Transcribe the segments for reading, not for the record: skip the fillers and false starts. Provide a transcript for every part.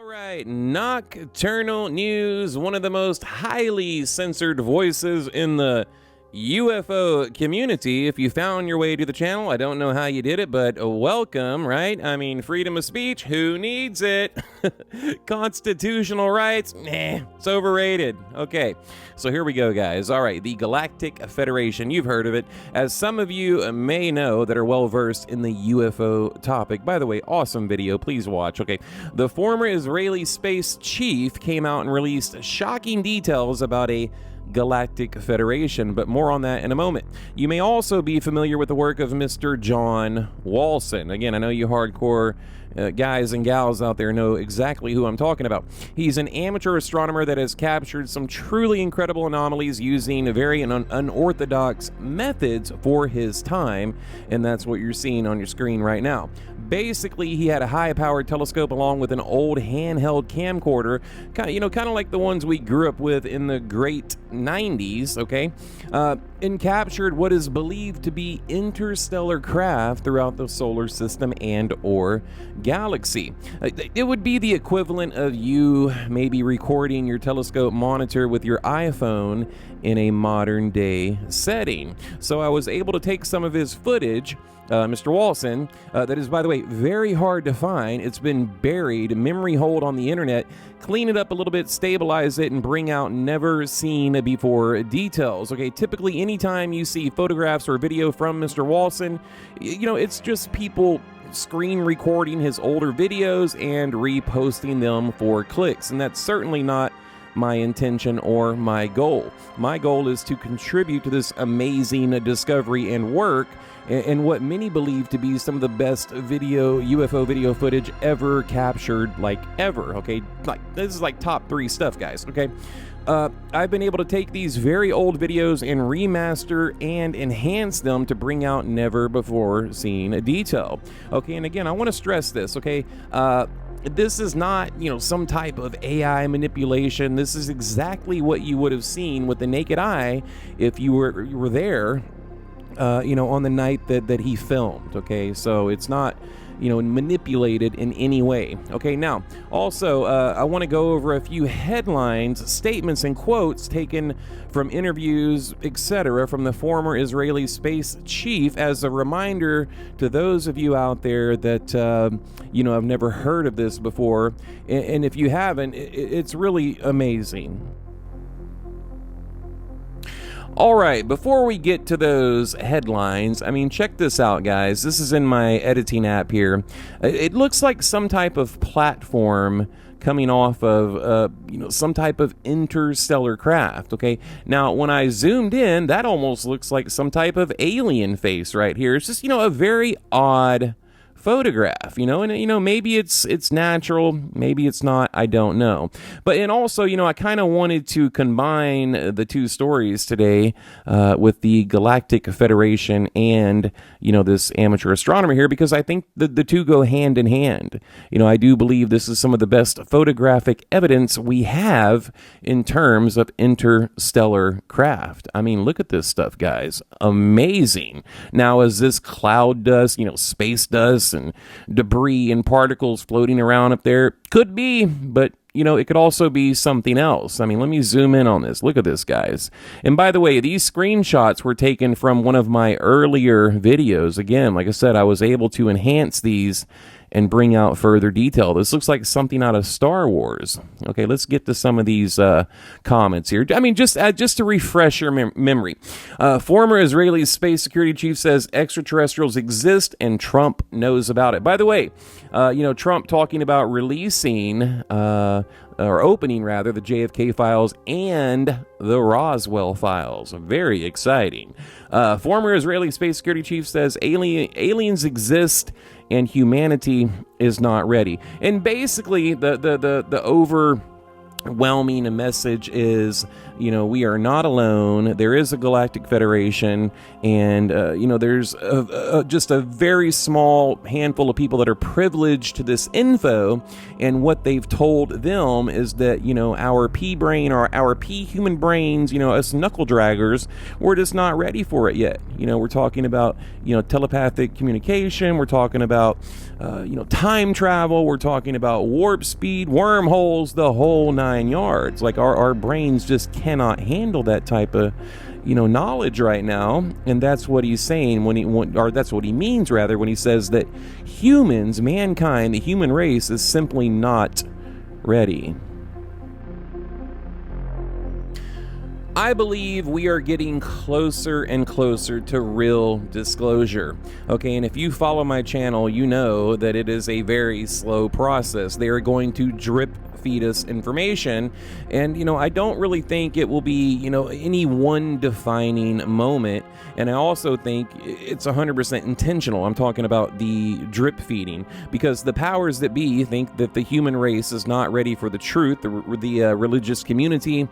Right, nocturnal news, one of the most highly censored voices in the UFO community. If you found your way to the channel, I don't know how you did it, but welcome, right? I mean, freedom of speech, who needs it? Constitutional rights, nah, it's overrated. Okay, so here we go, guys. All right, the Galactic Federation, you've heard of it. As some of you may know that are well-versed in the UFO topic. By the way, awesome video, please watch, okay? The former Israeli space chief came out and released shocking details about a Galactic Federation, but more on that in a moment. You may also be familiar with the work of Mr. John Walson. Again, I know you hardcore guys and gals out there know exactly who I'm talking about. He's an amateur astronomer that has captured some truly incredible anomalies using very unorthodox methods for his time, and that's what you're seeing on your screen right now. Basically, he had a high-powered telescope along with an old handheld camcorder, kind of like the ones we grew up with in the great 90s, okay? And captured what is believed to be interstellar craft throughout the solar system and or galaxy. It would be the equivalent of you maybe recording your telescope monitor with your iPhone in a modern day setting. So I was able to take some of his footage, Mr. Walson, that is, by the way, very hard to find. It's been buried, memory hold on the internet, clean it up a little bit, stabilize it, and bring out never seen before details. Okay, typically anytime you see photographs or video from Mr. Walson, it's just people screen recording his older videos and reposting them for clicks, and that's certainly not my intention or my goal. My goal is to contribute to this amazing discovery and work and what many believe to be some of the best UFO video footage ever captured, like ever, okay? Like, this is like top 3 stuff, guys, okay? I've been able to take these very old videos and remaster and enhance them to bring out never before seen detail. Okay, and again, I want to stress this, okay? This is not, some type of AI manipulation. This is exactly what you would have seen with the naked eye if you were there, on the night that he filmed, okay? So it's not, manipulated in any way. Okay, now, also, I want to go over a few headlines, statements, and quotes taken from interviews, etc., from the former Israeli space chief as a reminder to those of you out there that, have never heard of this before. And if you haven't, it's really amazing. All right, before we get to those headlines, check this out, guys. This is in my editing app here. It looks like some type of platform coming off of, some type of interstellar craft, okay? Now, when I zoomed in, that almost looks like some type of alien face right here. It's just, a very odd photograph, and maybe it's natural, maybe it's not, I don't know. But and also, I kind of wanted to combine the two stories today with the Galactic Federation and this amateur astronomer here, because I think the two go hand in hand. I do believe this is some of the best photographic evidence we have in terms of interstellar craft. Look at this stuff, guys. Amazing. Now, is this cloud dust, space dust and debris and particles floating around up there? Could be, but it could also be something else. Let me zoom in on this. Look at this, guys. And by the way, these screenshots were taken from one of my earlier videos. Again, like I said, I was able to enhance these and bring out further detail. This looks like something out of Star Wars. Okay, let's get to some of these comments here. Just to refresh your memory. Former Israeli space security chief says extraterrestrials exist and Trump knows about it. By the way, Trump talking about releasing or opening rather, the JFK files and the Roswell files. Very exciting. Former Israeli space security chief says aliens exist and humanity is not ready. And basically, the overwhelming message is, we are not alone. There is a Galactic Federation, and there's just a very small handful of people that are privileged to this info, and what they've told them is that our pea brain, or our pea human brains, us knuckle draggers, we're just not ready for it yet. We're talking about telepathic communication, we're talking about time travel, we're talking about warp speed, wormholes, the whole 9 yards. Like our brains just cannot handle that type of knowledge right now. And that's what he's saying or that's what he means rather when he says that humans, mankind, the human race is simply not ready. I believe we are getting closer and closer to real disclosure. Okay, and if you follow my channel, you know that it is a very slow process. They are going to drip feed us information, and I don't really think it will be any one defining moment. And I also think it's 100% intentional. I'm talking about the drip feeding, because the powers that be think that the human race is not ready for the truth. The religious community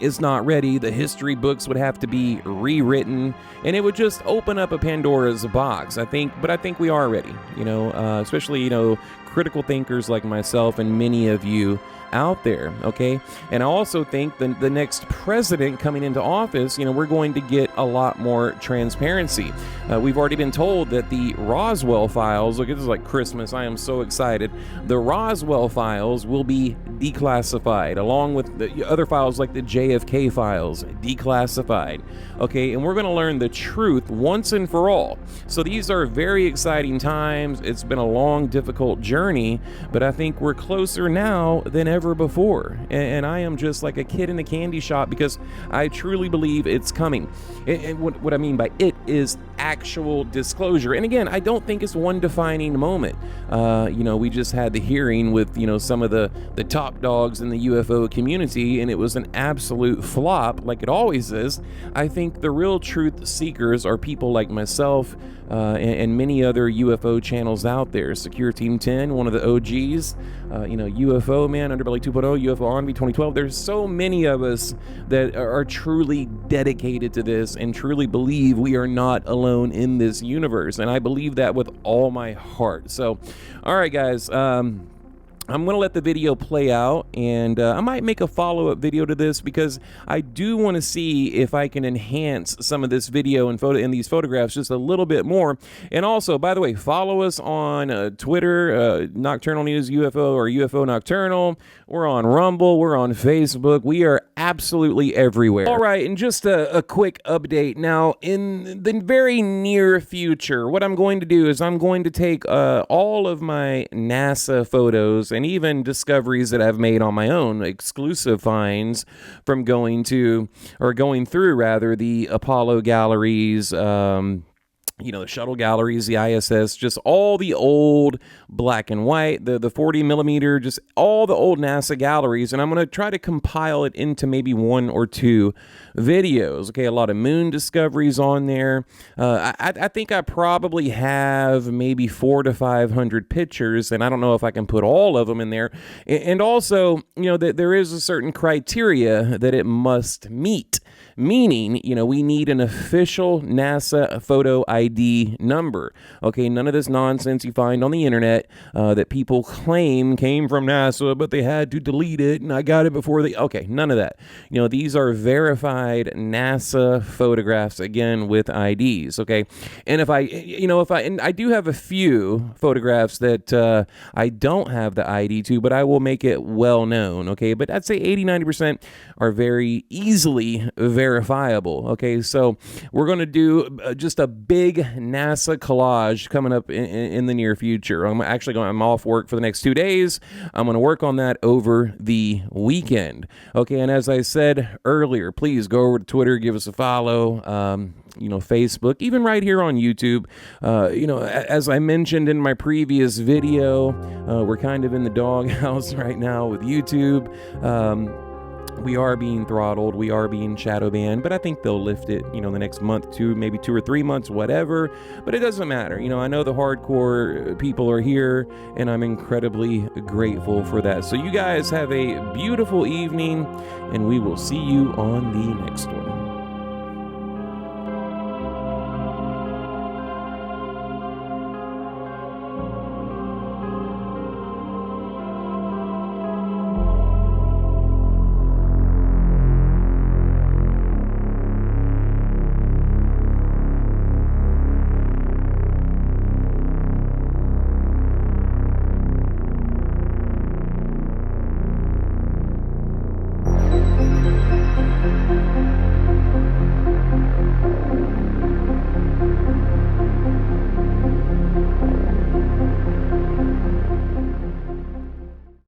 is not ready. The history books would have to be rewritten, and it would just open up a Pandora's box. I think we are ready. Especially critical thinkers like myself and many of you out there, okay? And I also think the next president coming into office, we're going to get a lot more transparency. We've already been told that the Roswell files, look, this is like Christmas, I am so excited. The Roswell files will be declassified, along with the other files like the JFK files, declassified, okay? And we're gonna learn the truth once and for all. So these are very exciting times. It's been a long, difficult journey, but I think we're closer now than ever before, and I am just like a kid in a candy shop, because I truly believe it's coming. And what I mean by it is actual disclosure. And again, I don't think it's one defining moment. We just had the hearing with some of the top dogs in the UFO community, and it was an absolute flop, like it always is. I think the real truth seekers are people like myself, and many other UFO channels out there. Secure Team 10, one of the OGs, UFO Man, Underbelly 2.0, UFO Envy 2012. There's so many of us that are truly dedicated to this and truly believe we are not alone in this universe. And I believe that with all my heart. So, all right, guys. I'm going to let the video play out, and I might make a follow-up video to this, because I do want to see if I can enhance some of this video and these photographs just a little bit more. And also, by the way, follow us on Twitter, Nocturnal News UFO, or UFO Nocturnal. We're on Rumble. We're on Facebook. We are absolutely everywhere. All right, and just a quick update. Now, in the very near future, what I'm going to do is I'm going to take all of my NASA photos and even discoveries that I've made on my own, exclusive finds from going through the Apollo galleries, the shuttle galleries, the ISS, just all the old black and white, the 40 millimeter, just all the old NASA galleries. And I'm going to try to compile it into maybe 1 or 2 videos. Okay, a lot of moon discoveries on there. I think I probably have maybe 400 to 500 pictures, and I don't know if I can put all of them in there. And also, that there is a certain criteria that it must meet. Meaning, we need an official NASA photo ID number. Okay, none of this nonsense you find on the internet that people claim came from NASA, but they had to delete it, and I got it before they... Okay, none of that. These are verified NASA photographs, again, with IDs, okay? And if I do have a few photographs that I don't have the ID to, but I will make it well known, okay? But I'd say 80-90% are very easily verifiable. Okay, so we're going to do just a big NASA collage coming up in the near future. I'm off work for the next 2 days. I'm going to work on that over the weekend. Okay, and as I said earlier, please go over to Twitter, give us a follow. Facebook, even right here on YouTube. As I mentioned in my previous video, we're kind of in the doghouse right now with YouTube. we are being throttled, we are being shadow banned, but I think they'll lift it, you know, the next month, maybe 2 or 3 months, whatever. But it doesn't matter. You know, I know the hardcore people are here, and I'm incredibly grateful for that. So you guys have a beautiful evening, and we will see you on the next one.